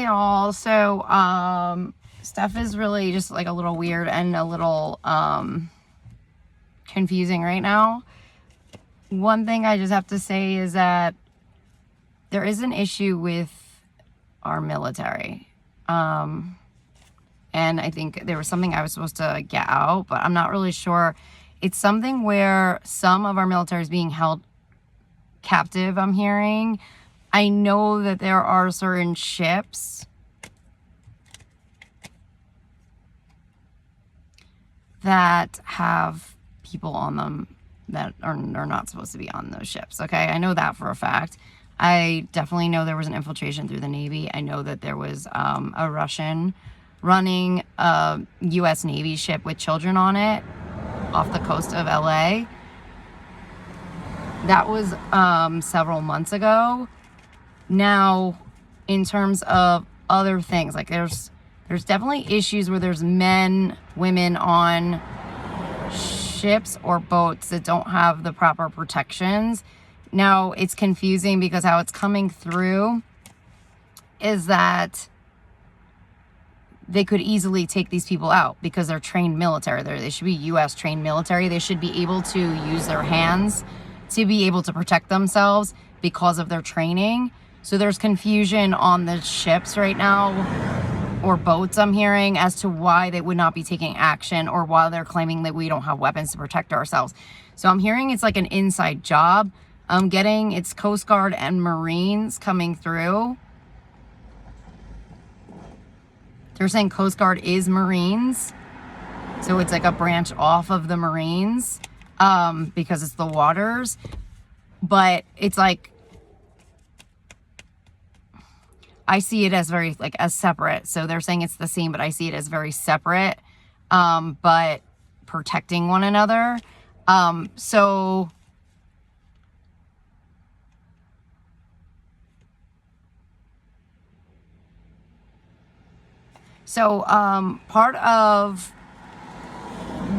all. So, stuff is really just like a little weird and a little, confusing right now. One thing I just have to say is that there is an issue with our military. And I think there was something I was supposed to get out, but I'm not really sure. It's something where some of our military is being held captive, I'm hearing. I know that there are certain ships that have people on them that are not supposed to be on those ships, okay? I know that for a fact. I definitely know there was an infiltration through the Navy. I know that there was a Russian running a U.S. Navy ship with children on it off the coast of LA. That was several months ago. Now, in terms of other things, like there's definitely issues where there's men, women on ships or boats that don't have the proper protections. Now, it's confusing because how it's coming through is that they could easily take these people out because they're trained military. They should be U.S. trained military. They should be able to use their hands to be able to protect themselves because of their training. So there's confusion on the ships right now, or boats, I'm hearing, as to why they would not be taking action, or why they're claiming that we don't have weapons to protect ourselves. So I'm hearing it's like an inside job. I'm getting it's Coast Guard and Marines coming through. They're saying Coast Guard is Marines. So it's like a branch off of the Marines because it's the waters. But it's like, I see it as very, like, as separate. So they're saying it's the same, but I see it as very separate, but protecting one another. So part of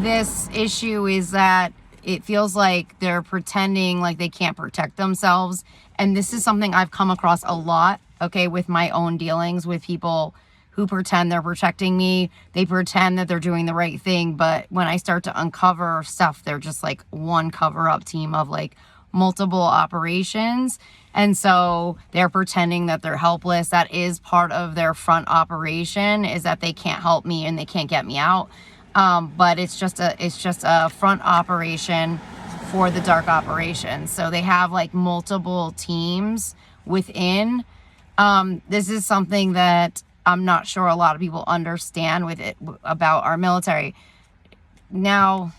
this issue is that it feels like they're pretending like they can't protect themselves. And this is something I've come across a lot, okay, with my own dealings with people who pretend they're protecting me. They pretend that they're doing the right thing. But when I start to uncover stuff, they're just like one cover-up team of like multiple operations. And so they're pretending that they're helpless. That is part of their front operation, is that they can't help me and they can't get me out. But it's just a front operation for the dark operations. So they have like multiple teams within. This is something that I'm not sure a lot of people understand with it about our military. Now,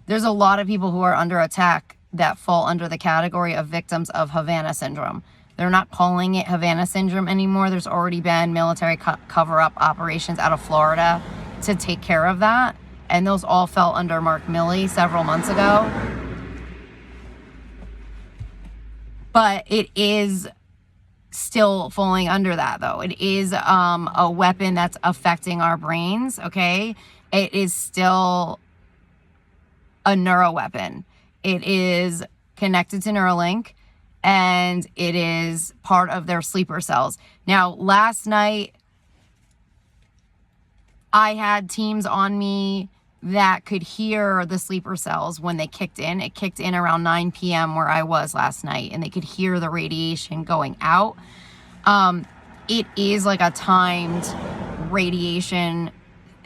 there's a lot of people who are under attack that fall under the category of victims of Havana syndrome. They're not calling it Havana syndrome anymore. There's already been military cover-up operations out of Florida to take care of that. And those all fell under Mark Milley several months ago. But it is still falling under that, though. It is a weapon that's affecting our brains, okay? It is still a neuro weapon. It is connected to Neuralink, and it is part of their sleeper cells. Now, last night, I had teams on me that could hear the sleeper cells when they kicked in. It kicked in around 9 p.m. where I was last night, and they could hear the radiation going out. It is like a timed radiation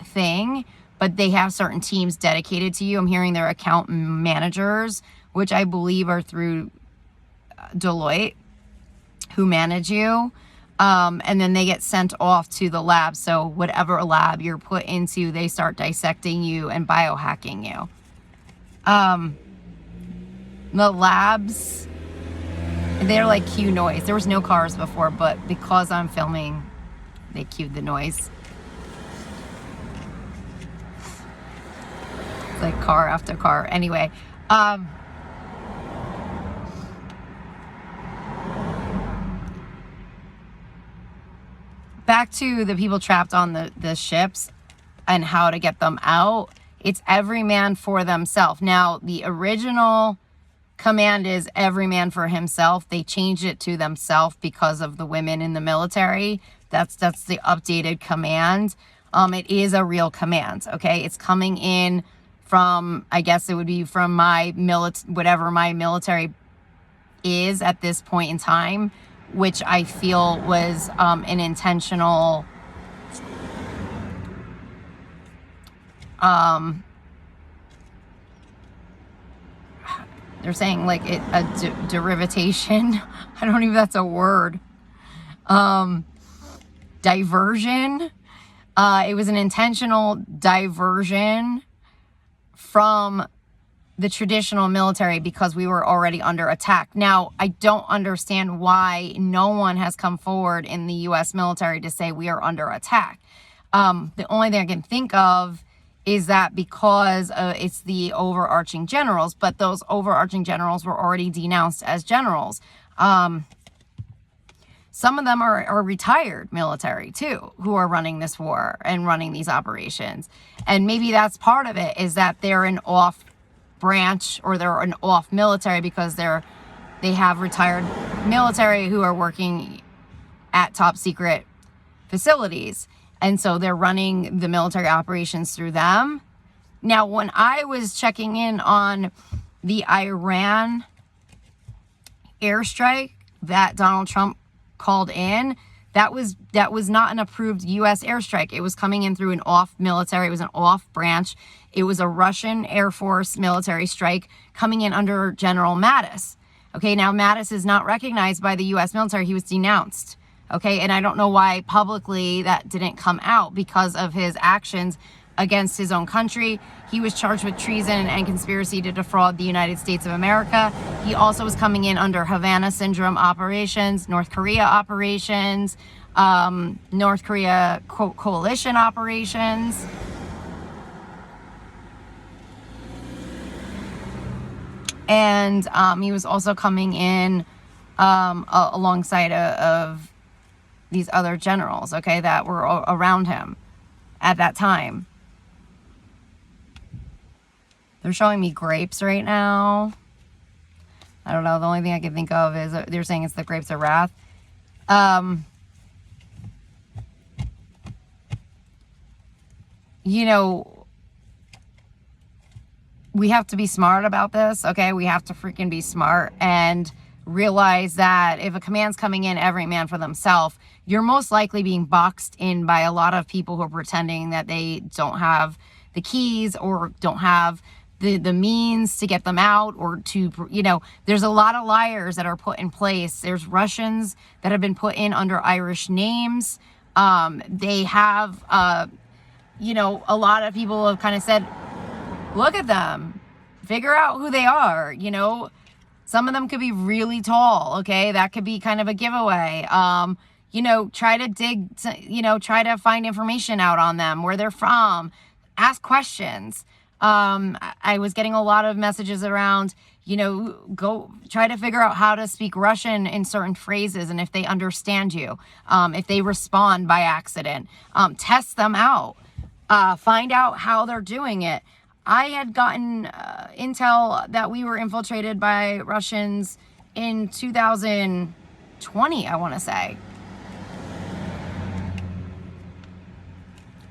thing, but they have certain teams dedicated to you. I'm hearing their account managers, which I believe are through Deloitte, who manage you. And then they get sent off to the lab. So whatever lab you're put into, they start dissecting you and biohacking you. The labs, they're like cue noise. There was no cars before, but because I'm filming, they cued the noise. It's like car after car. Anyway, back to the people trapped on the ships and how to get them out. It's every man for themselves. Now, the original command is every man for himself. They changed it to themselves because of the women in the military. That's the updated command. It is a real command, okay? It's coming in from, I guess it would be from my whatever my military is at this point in time, which I feel was an intentional they're saying like a derivation. I don't even, that's a word. Diversion. It was an intentional diversion from the traditional military because we were already under attack. Now, I don't understand why no one has come forward in the U.S. military to say we are under attack. The only thing I can think of is that because it's the overarching generals, but those overarching generals were already denounced as generals. Some of them are retired military too, who are running this war and running these operations. And maybe that's part of it, is that they're an off branch, or they're an off military because they have retired military who are working at top secret facilities. And so they're running the military operations through them. Now, when I was checking in on the Iran airstrike that Donald Trump called in, that was not an approved U.S. airstrike. It was coming in through an off military. It was an off branch. It was a Russian Air Force military strike coming in under General Mattis. Okay, now Mattis is not recognized by the U.S. military. He was denounced. Okay, and I don't know why publicly that didn't come out because of his actions against his own country. He was charged with treason and conspiracy to defraud the United States of America. He also was coming in under Havana Syndrome operations, North Korea operations, North Korea coalition operations. And he was also coming in alongside of these other generals, okay, that were around him at that time. They're showing me grapes right now. I don't know. The only thing I can think of is they're saying it's the grapes of wrath. You know, we have to be smart about this, okay? We have to freaking be smart and realize that if a command's coming in every man for themselves, you're most likely being boxed in by a lot of people who are pretending that they don't have the keys or don't have the means to get them out, or to, you know, there's a lot of liars that are put in place. There's Russians that have been put in under Irish names. They have, you know, a lot of people have kind of said, look at them, figure out who they are, you know. Some of them could be really tall, okay? That could be kind of a giveaway. You know, try to dig, you know, try to find information out on them, where they're from, ask questions. I was getting a lot of messages around, you know, go try to figure out how to speak Russian in certain phrases and if they understand you, if they respond by accident, test them out, find out how they're doing it. I had gotten intel that we were infiltrated by Russians in 2020, I want to say.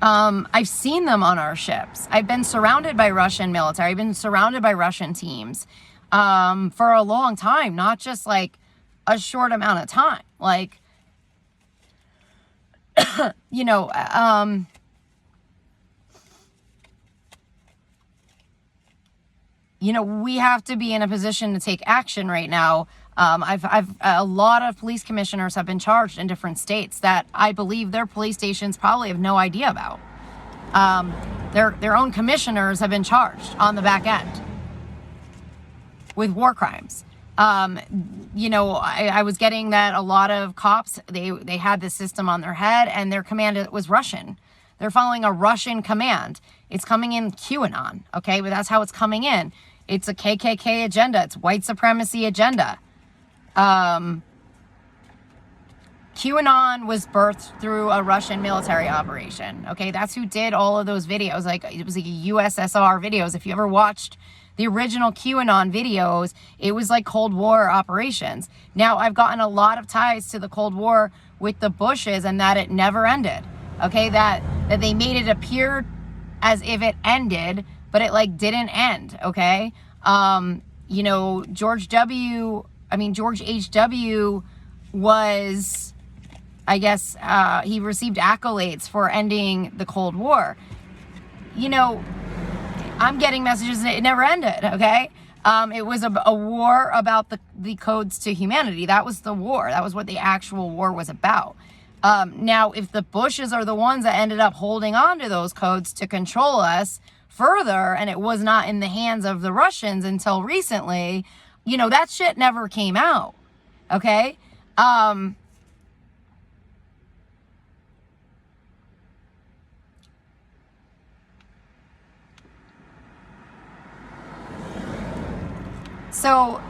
I've seen them on our ships. I've been surrounded by Russian military. I've been surrounded by Russian teams for a long time, not just like a short amount of time. Like, you know, we have to be in a position to take action right now. A lot of police commissioners have been charged in different states that I believe their police stations probably have no idea about. Their own commissioners have been charged on the back end with war crimes. You know, I was getting that a lot of cops, they had this system on their head and their command was Russian. They're following a Russian command. It's coming in QAnon, okay? But that's how it's coming in. It's a KKK agenda. It's white supremacy agenda. QAnon was birthed through a Russian military operation. Okay, that's who did all of those videos. Like, it was like USSR videos. If you ever watched the original QAnon videos, it was like Cold War operations. Now, I've gotten a lot of ties to the Cold War with the Bushes, and that it never ended. Okay, that they made it appear as if it ended, but it like didn't end. Okay, you know, George H.W. was, I guess, he received accolades for ending the Cold War. You know, I'm getting messages that it never ended, okay? It was a war about the codes to humanity. That was the war. That was what the actual war was about. Now, if the Bushes are the ones that ended up holding on to those codes to control us further, and it was not in the hands of the Russians until recently, you know, that shit never came out, okay? So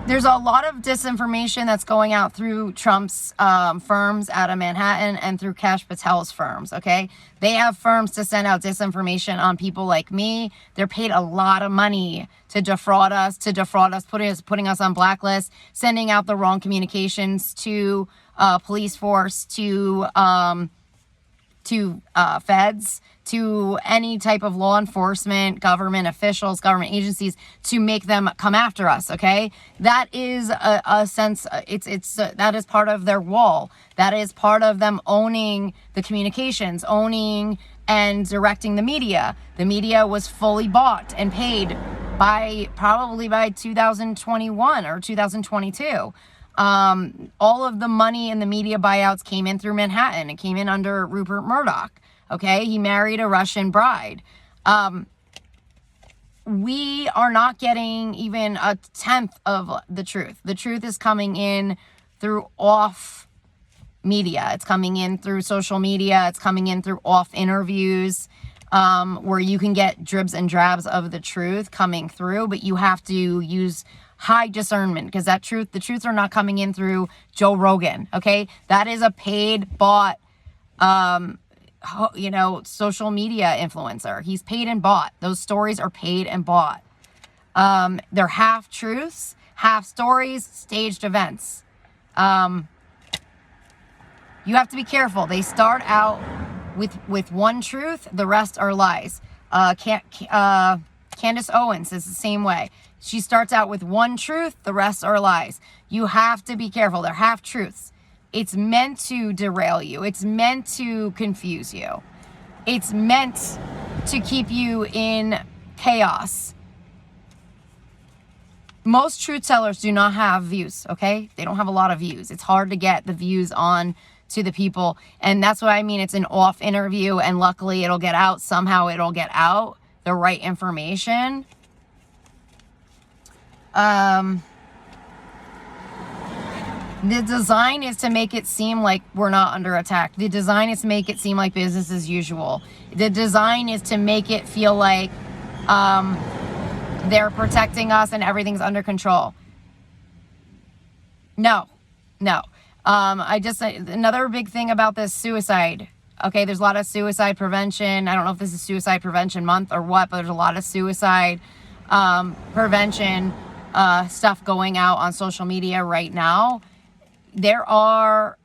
there's a lot of disinformation that's going out through Trump's firms out of Manhattan and through Kash Patel's firms, okay? They have firms to send out disinformation on people like me. They're paid a lot of money to defraud us, putting us on blacklists, sending out the wrong communications to police force, to feds, to any type of law enforcement, government officials, government agencies, to make them come after us, okay? That is a sense, that is part of their wall. That is part of them owning the communications, owning and directing the media. The media was fully bought and paid probably by 2021 or 2022. All of the money in the media buyouts came in through Manhattan. It came in under Rupert Murdoch. Okay, he married a Russian bride. We are not getting even a tenth of the truth. The truth is coming in through off media. It's coming in through social media. It's coming in through off interviews, where you can get dribs and drabs of the truth coming through, but you have to use high discernment, because the truths are not coming in through Joe Rogan. Okay, that is a paid, bought, social media influencer. He's paid and bought. Those stories are paid and bought. They're half truths, half stories, staged events. You have to be careful. They start out with one truth, the rest are lies. Candace Owens is the same way. She starts out with one truth, the rest are lies. You have to be careful. They're half truths. It's meant to derail you. It's meant to confuse you. It's meant to keep you in chaos. Most truth tellers do not have views, okay? They don't have a lot of views. It's hard to get the views on to the people. And that's what I mean. It's an off interview, and luckily it'll get out. Somehow it'll get out the right information. The design is to make it seem like we're not under attack. The design is to make it seem like business as usual. The design is to make it feel like they're protecting us and everything's under control. No. Another big thing about this suicide. Okay, there's a lot of suicide prevention. I don't know if this is Suicide Prevention Month or what, but there's a lot of suicide prevention stuff going out on social media right now. There are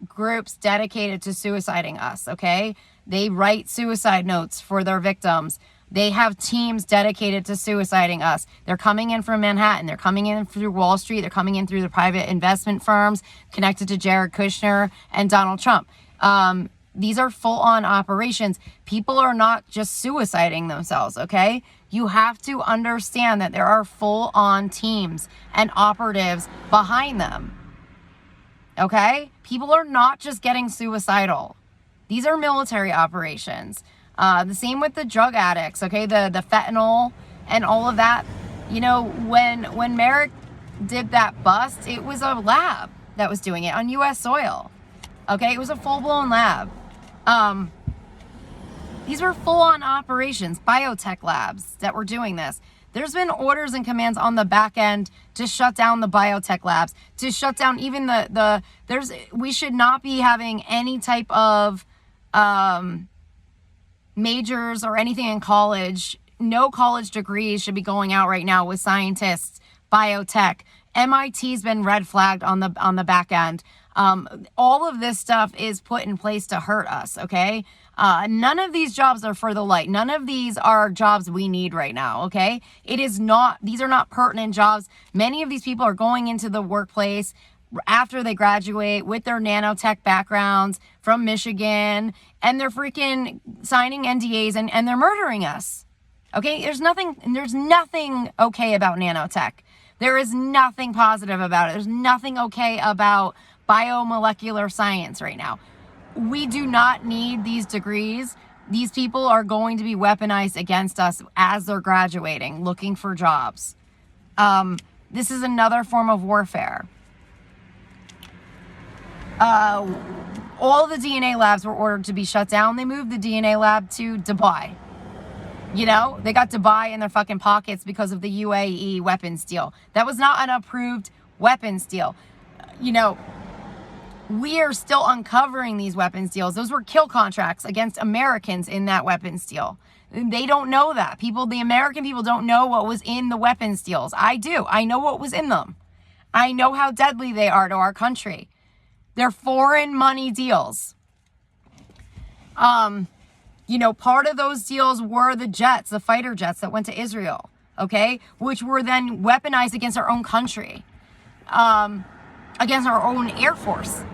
groups dedicated to suiciding us, okay? They write suicide notes for their victims. They have teams dedicated to suiciding us. They're coming in from Manhattan. They're coming in through Wall Street. They're coming in through the private investment firms connected to Jared Kushner and Donald Trump. These are full-on operations. People are not just suiciding themselves, okay? You have to understand that there are full-on teams and operatives behind them, okay? People are not just getting suicidal. These are military operations. The same with the drug addicts, okay? The fentanyl and all of that. You know, when Merrick did that bust, it was a lab that was doing it on U.S. soil, okay? It was a full-blown lab. These were full-on operations, biotech labs that were doing this. There's been orders and commands on the back end to shut down the biotech labs, to shut down even we should not be having any type of majors or anything in college. No college degrees should be going out right now with scientists, biotech. MIT's been red flagged on the back end. All of this stuff is put in place to hurt us, okay? None of these jobs are for the light. None of these are jobs we need right now, okay? These are not pertinent jobs. Many of these people are going into the workplace after they graduate with their nanotech backgrounds from Michigan, and they're freaking signing NDAs and they're murdering us. Okay? There's nothing okay about nanotech. There is nothing positive about it. There's nothing okay about biomolecular science right now. We do not need these degrees. These people are going to be weaponized against us as they're graduating, looking for jobs. This is another form of warfare. All the DNA labs were ordered to be shut down. They moved the DNA lab to Dubai. You know, they got Dubai in their fucking pockets because of the UAE weapons deal. That was not an approved weapons deal. You know, we are still uncovering these weapons deals. Those were kill contracts against Americans in that weapons deal. They don't know that. The American people don't know what was in the weapons deals. I do. I know what was in them. I know how deadly they are to our country. They're foreign money deals. You know, part of those deals were the jets, the fighter jets that went to Israel, okay? Which were then weaponized against our own country, against our own Air Force.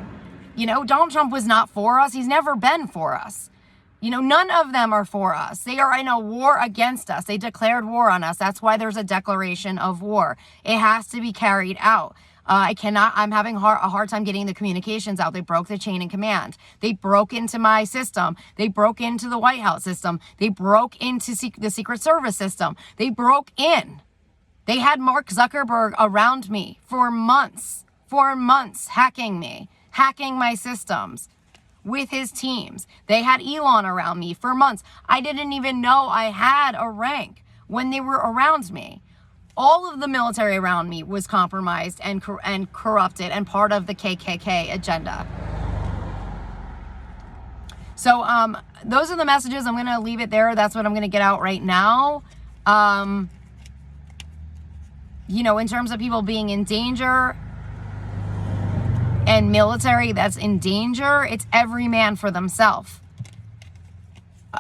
You know, Donald Trump was not for us. He's never been for us. You know, none of them are for us. They are in a war against us. They declared war on us. That's why there's a declaration of war. It has to be carried out. I'm having a hard time getting the communications out. They broke the chain of command. They broke into my system. They broke into the White House system. They broke into the Secret Service system. They broke in. They had Mark Zuckerberg around me for months, hacking me, hacking my systems with his teams. They had Elon around me for months. I didn't even know I had a rank when they were around me. All of the military around me was compromised and corrupted and part of the KKK agenda. So those are the messages. I'm going to leave it there. That's what I'm going to get out right now. You know, in terms of people being in danger and military that's in danger, it's every man for themselves.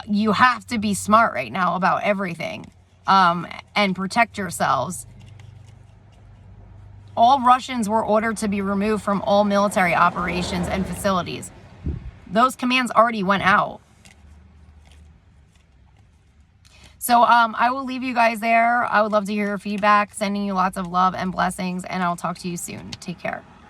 You have to be smart right now about everything. And protect yourselves. All Russians were ordered to be removed from all military operations and facilities. Those commands already went out. So I will leave you guys there. I would love to hear your feedback. Sending you lots of love and blessings, and I'll talk to you soon. Take care.